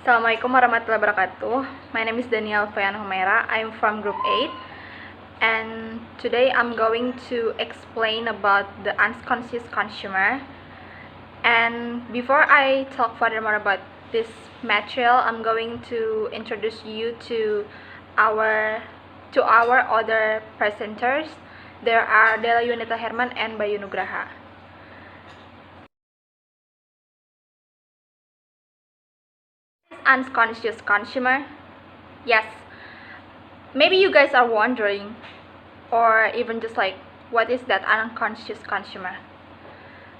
Assalamualaikum warahmatullahi wabarakatuh. My name is Dania Alviana Humaira. I'm from group 8, and today I'm going to explain about the unconscious consumer. And before I talk further more about this material, I'm going to introduce you to our other presenters. There are Della, Yuanita, Herman, and Bayu Nugraha. Unconscious consumer? Yes, maybe you guys are wondering, or even just like, what is that unconscious consumer?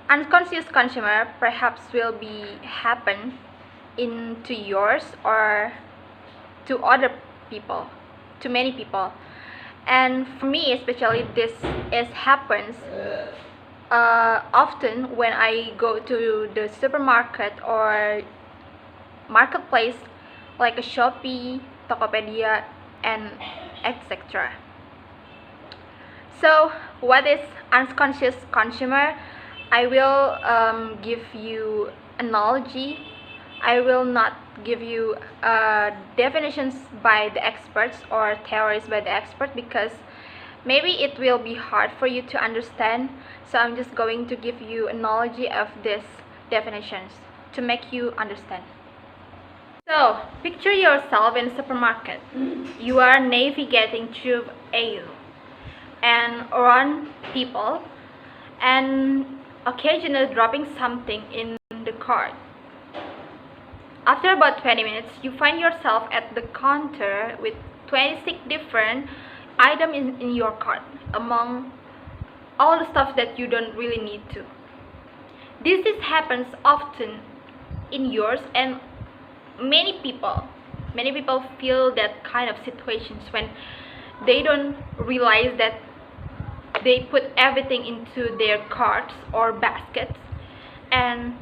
Unconscious consumer perhaps will be happen into yours or to other people, to many people, and for me especially this happens often when I go to the supermarket or marketplace like a Shopee, Tokopedia, and etc. So what is unconscious consumer? I will give you analogy. I will not give you definitions by the experts or theories by the expert, because maybe it will be hard for you to understand. So I'm just going to give you analogy of these definitions to make you understand. So, picture yourself in a supermarket. You are navigating through aisle and around people, and occasionally dropping something in the cart. After about 20 minutes, you find yourself at the counter with 26 different items in your cart, among all the stuff that you don't really need to. This happens often in yours, and many people feel that kind of situations when they don't realize that they put everything into their carts or baskets, and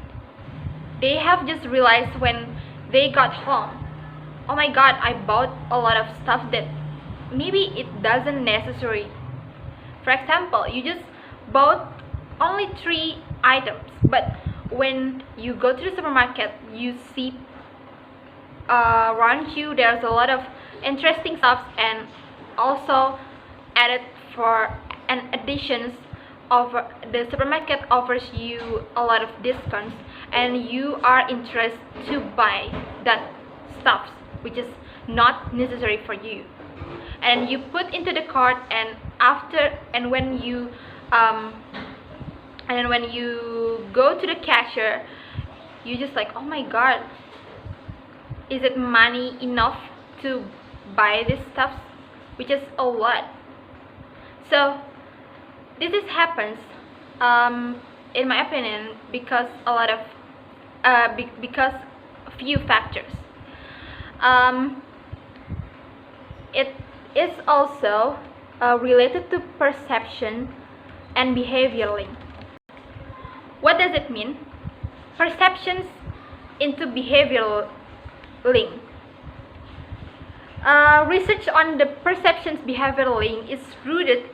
they have just realized when they got home, oh my god, I bought a lot of stuff that maybe it doesn't necessary. For example, you just bought only 3 items, but when you go to the supermarket, you see around you there's a lot of interesting stuff, and also added for an additions of the supermarket offers you a lot of discounts, and you are interested to buy that stuff which is not necessary for you, and you put into the cart, and when you go to the cashier, you just like, oh my god, is it money enough to buy this stuff, which is a lot. So this happens in my opinion because a lot of because few factors. It is also related to perception and behavior link. What does it mean? Perceptions into behavioral link. Research on the perceptions behavior link is rooted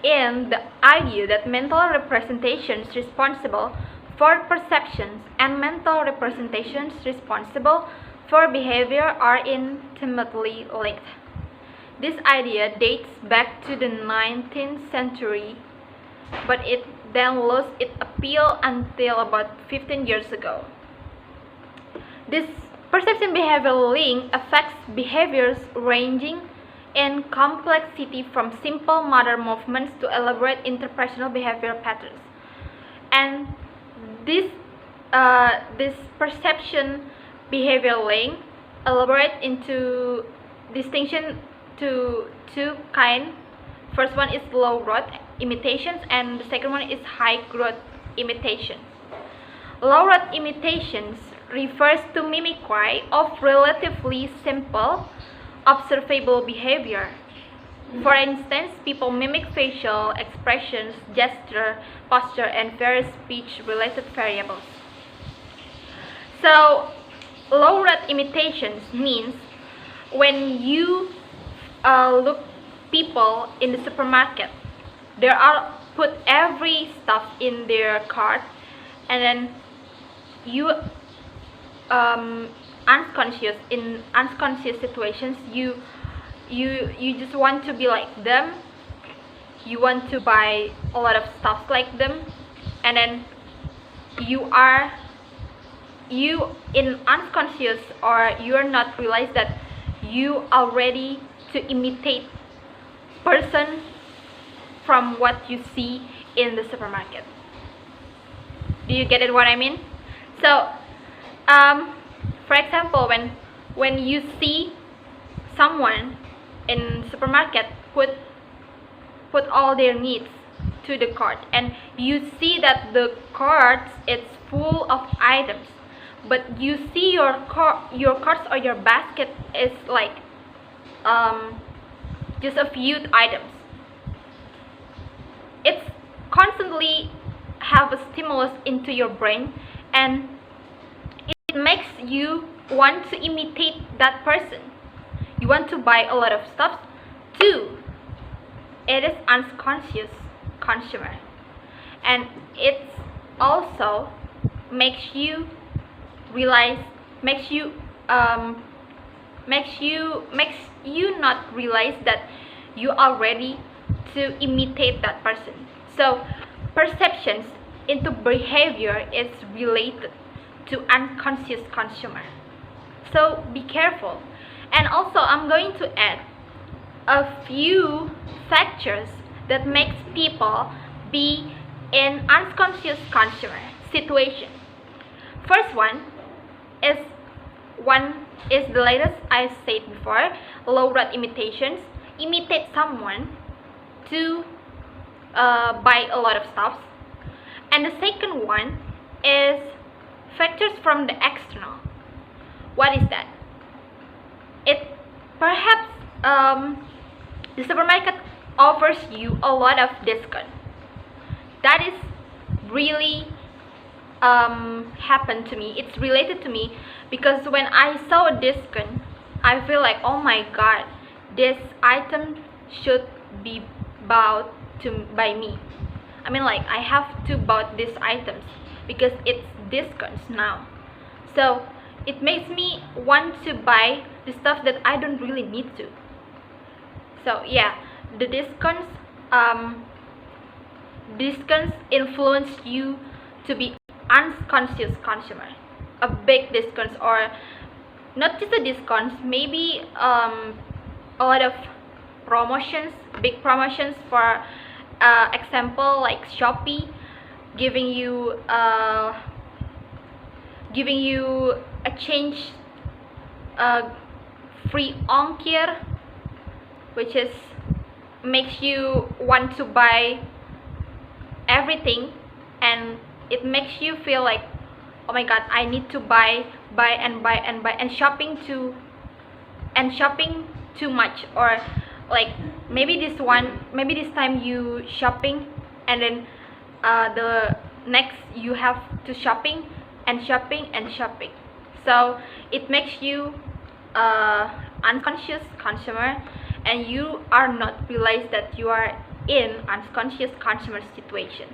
in the idea that mental representations responsible for perceptions and mental representations responsible for behavior are intimately linked. This idea dates back to the 19th century, but it then lost its appeal until about 15 years ago. This perception behavior link affects behaviors ranging in complexity from simple motor movements to elaborate interpersonal behavioral patterns. And this perception behavior link elaborate into distinction to 2 kinds. First one is low growth imitations, and the second one is high growth imitations. Low growth imitations refers to mimicry of relatively simple observable behavior. For instance, people mimic facial expressions, gesture, posture, and various speech-related variables. So, low growth imitations means when you look people in the supermarket, they are put every stuff in their cart, and then you unconscious, in unconscious situations, you just want to be like them. You want to buy a lot of stuff like them, and then you in unconscious, or you're not realize that you are ready to imitate person from what you see in the supermarket. Do you get it what I mean? So for example, when you see someone in supermarket put all their needs to the cart, and you see that the cart is full of items, but you see your carts or your basket is like just a few items. It's constantly have a stimulus into your brain, and it makes you want to imitate that person. You want to buy a lot of stuff too. It is unconscious consumer, and it also makes you realize, makes you not realize that you are ready to imitate that person. So perceptions into behavior is related to unconscious consumer. So be careful. And also I'm going to add a few factors that makes people be in unconscious consumer situation. First one is the latest I said before, low rate imitations. Imitate someone to buy a lot of stuff. And the second one is factors from the external. What is that? It perhaps the supermarket offers you a lot of discount. That is really happened to me. It's related to me because when I saw a discount, I feel like, oh my god, this item should be bought by me. I mean, like, I have to buy these items because it's discounts now. So it makes me want to buy the stuff that I don't really need to. So yeah, the discounts influence you to be unconscious consumer. A big discounts, or not just a discounts, maybe a lot of promotions, big promotions. For example, like Shopee giving you a change, free ongkir, which is makes you want to buy everything, and it makes you feel like, oh my god, I need to buy and shopping too much. Or like maybe this time you shopping, and then the next you have to shopping. So it makes you unconscious consumer, and you are not realize that you are in unconscious consumer situation.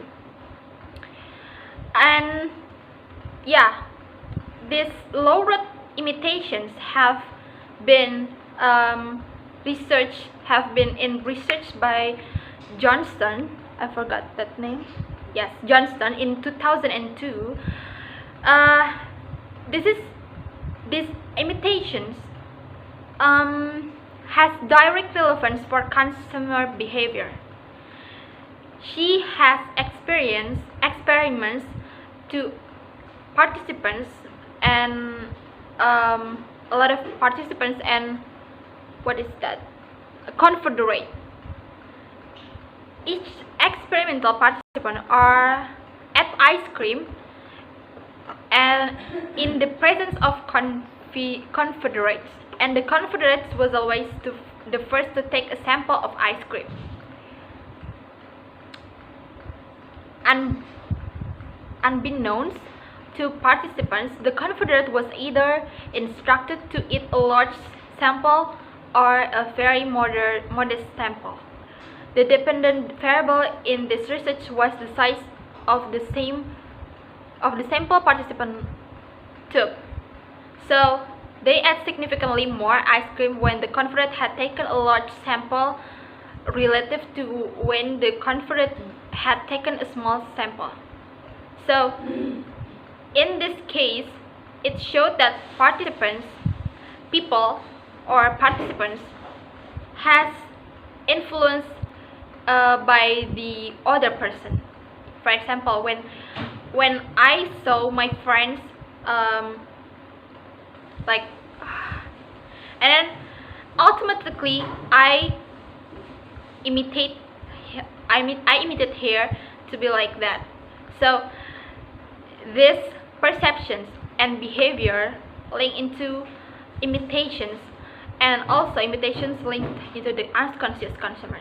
And yeah, these low rate imitations have been researched by Johnston. I forgot that name. Yes, Johnston in 2002. These imitations has direct relevance for consumer behavior. She has experiments to participants, and a lot of participants, and what is that? A confederate. Each experimental participant are at ice cream, and in the presence of confederates, and the confederates was always the first to take a sample of ice cream. And unbeknownst to participants, the confederate was either instructed to eat a large sample or a very modest sample. The dependent variable in this research was the size of the sample participant took. So They ate significantly more ice cream when the confederate had taken a large sample relative to when the confederate had taken a small sample. So, in this case, it showed that participants has influence by the other person. For example, when I saw my friends um, like and then automatically imitate I imitate her to be like that. So these perceptions and behavior link into imitations, and also imitations linked into the unconscious consumer.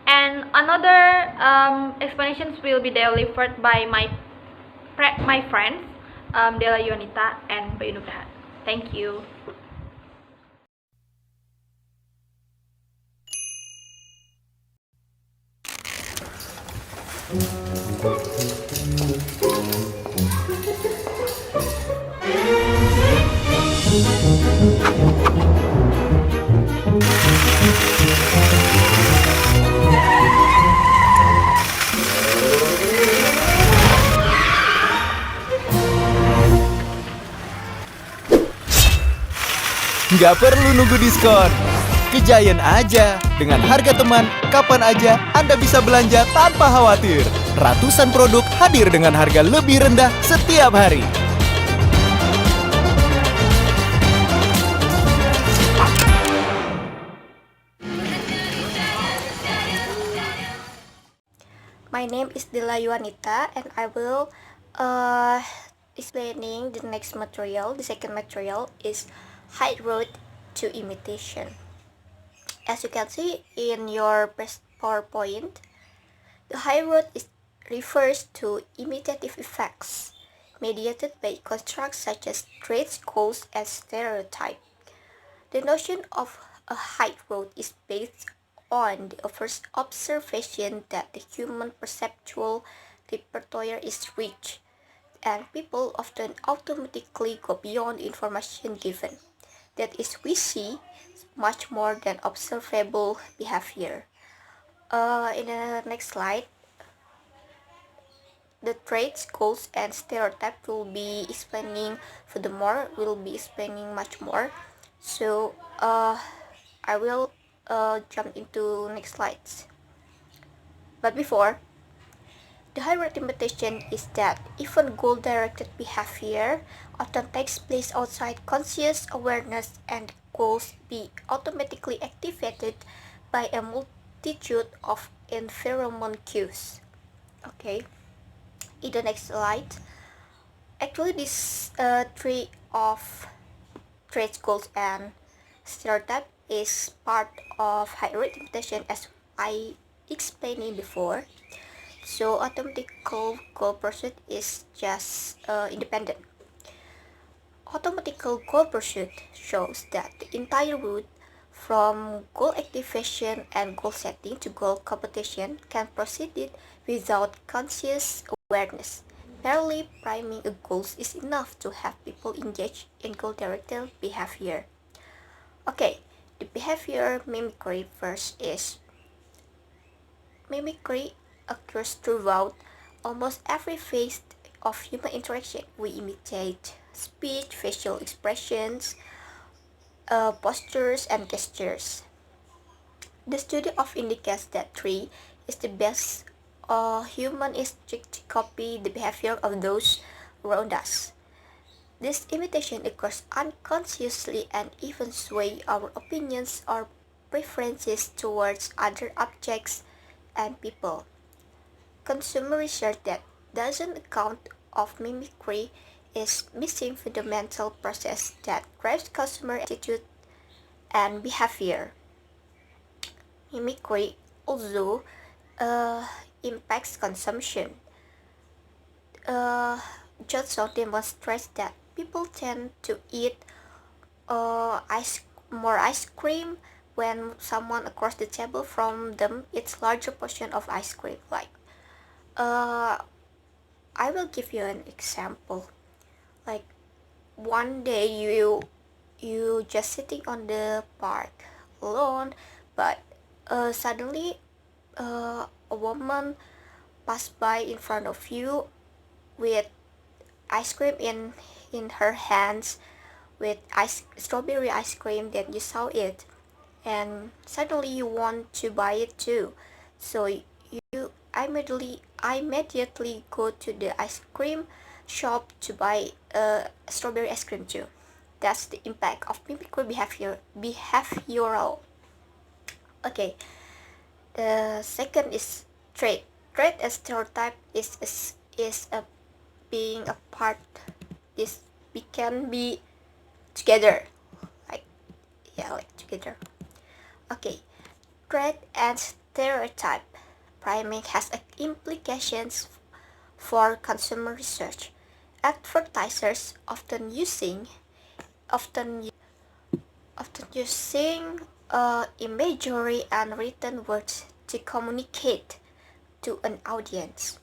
And another explanations will be delivered by my friends Della, Yuanita, and Bayu Nugraha. Thank you. Nggak perlu nunggu diskon. Ke Giant aja. Dengan harga teman, kapan aja Anda bisa belanja tanpa khawatir. Ratusan produk hadir dengan harga lebih rendah setiap hari. My name is Della Yuanita, and I will explaining the next material. The second material is high road to imitation. As you can see in your PowerPoint, the high road refers to imitative effects mediated by constructs such as traits, goals, and stereotype. The notion of a high road is based on the first observation that the human perceptual repertoire is rich, and people often automatically go beyond the information given. That is, we see much more than observable behavior. In the next slide, the traits, goals, and stereotype will be explaining furthermore, will be explaining much more. So I will jump into next slides. But before, the high rate imitation is that even goal-directed behavior often takes place outside conscious awareness, and goals be automatically activated by a multitude of environment cues. Okay, in the next slide, actually this tree of traits, goals, and stereotype is part of high rate imitation, as I explained before. So automatical goal pursuit is just independent. Automatical goal pursuit shows that the entire route from goal activation and goal setting to goal competition can proceed without conscious awareness. Merely priming a goal is enough to have people engage in goal-directed behavior. Okay, the behavior mimicry first is mimicry occurs throughout almost every phase of human interaction. We imitate speech, facial expressions, postures, and gestures. The study of indicates that 3 is the best human instinct to copy the behavior of those around us. This imitation occurs unconsciously and even sway our opinions or preferences towards other objects and people. Consumer research that doesn't account of mimicry is missing fundamental process that drives consumer attitude and behavior. Mimicry also impacts consumption. Johnson demonstrates that people tend to eat more ice cream when someone across the table from them eats larger portion of ice cream. Like, I will give you an example. Like, one day you you just sitting on the park alone, but suddenly a woman passed by in front of you with ice cream in her hands, with strawberry ice cream, that you saw it and suddenly you want to buy it too. So you immediately go to the ice cream shop to buy strawberry ice cream too. That's the impact of mimicry behavioral. Okay, the second is trait. Trait as stereotype is a being apart. This we can be together, like like together. Okay, trait and stereotype priming has implications for consumer research. Advertisers often using imagery and written words to communicate to an audience.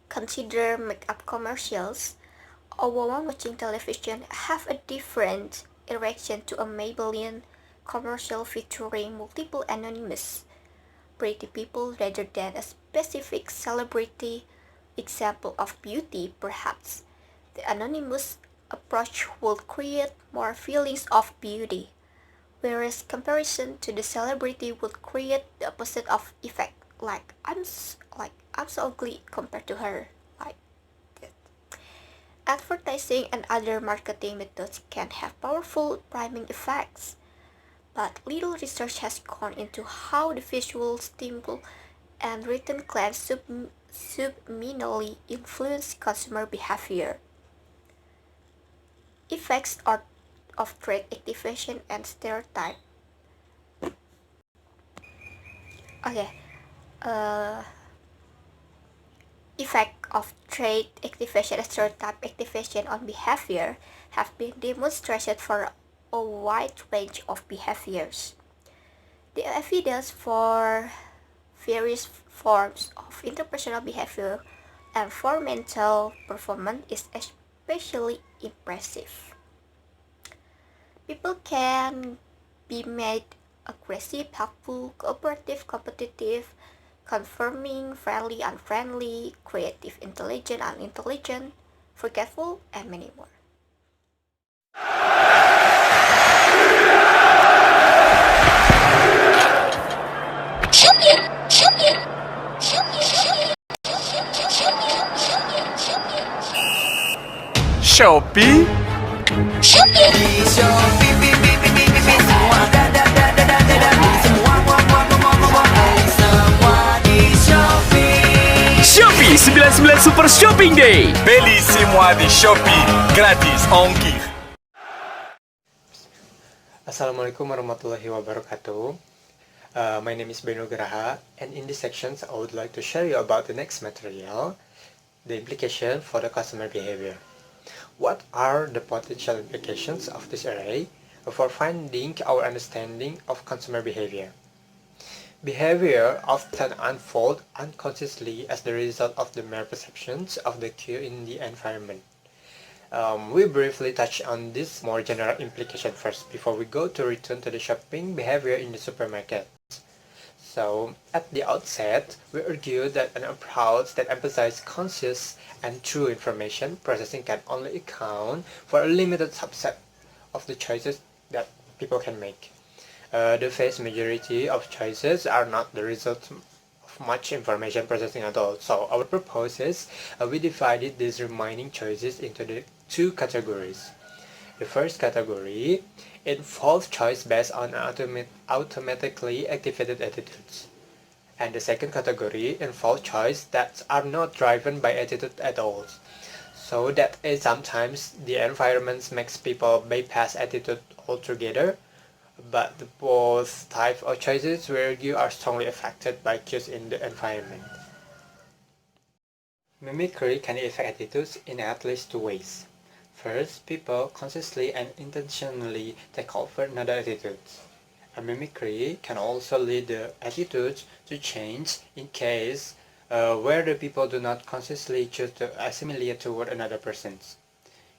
Consider makeup commercials. A woman watching television have a different reaction to a Maybelline commercial featuring multiple anonymous pretty people rather than a specific celebrity example of beauty. Perhaps the anonymous approach would create more feelings of beauty, whereas comparison to the celebrity would create the opposite of effect, like I'm so ugly compared to her, like that. Advertising and other marketing methods can have powerful priming effects, but little research has gone into how the visual stimuli and written claims subliminally influence consumer behavior. Effects of trait activation and stereotype. Okay, effect of trait activation and stereotype activation on behavior have been demonstrated for a wide range of behaviors. The evidence for various forms of interpersonal behavior and for mental performance is especially impressive. People can be made aggressive, helpful, cooperative, competitive, confirming, friendly, unfriendly, creative, intelligent, unintelligent, forgetful, and many more. Shopee. Shopee 99 Super Shopping Day. Beli semua di Shopee, gratis ongkir. Assalamualaikum warahmatullahi wabarakatuh. My name is Bayu Nugraha, and in this section I would like to share you about the next material, the implication for the customer behavior. What are the potential implications of this array for finding our understanding of consumer behavior? Behavior often unfolds unconsciously as the result of the mere perceptions of the cue in the environment. We briefly touch on this more general implication first before we go to return to the shopping behavior in the supermarket. So, at the outset, we argue that an approach that emphasizes conscious and true information processing can only account for a limited subset of the choices that people can make. The vast majority of choices are not the result of much information processing at all. So our purpose is we divided these remaining choices into the two categories. The first category involves choice based on automatically activated attitudes. And the second category involves choice that are not driven by attitude at all. So that is sometimes the environment makes people bypass attitude altogether, but both types of choices we argue are strongly affected by cues in the environment. Mimicry can affect attitudes in at least two ways. First, people consciously and intentionally take over another attitude. A mimicry can also lead the attitudes to change in case where the people do not consciously choose to assimilate toward another person.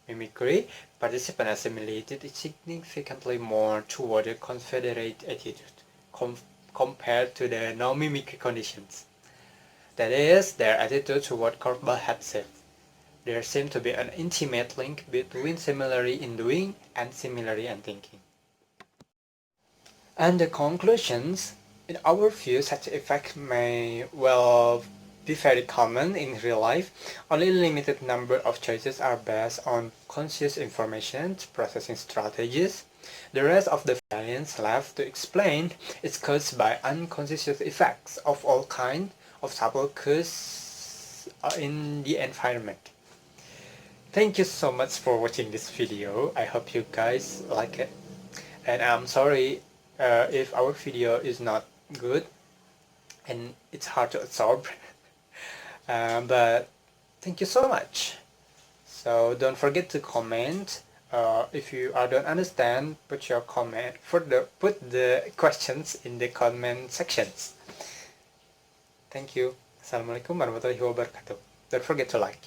Mimicry Participants assimilated it significantly more toward a confederate attitude compared to the non-mimicry conditions. That is, their attitude toward Korkbal had said. There seemed to be an intimate link between similarity in doing and similarity in thinking. And the conclusions, in our view, such effect may well be very common in real life. Only a limited number of choices are based on conscious information processing strategies. The rest of the variance left to explain is caused by unconscious effects of all kinds of subtle causes in the environment. Thank you so much for watching this video. I hope you guys like it. And I'm sorry if our video is not good and it's hard to absorb. But thank you so much. So don't forget to comment. If you don't understand, put your comment put the questions in the comment sections. Thank you. Assalamualaikum warahmatullahi wabarakatuh. Don't forget to like.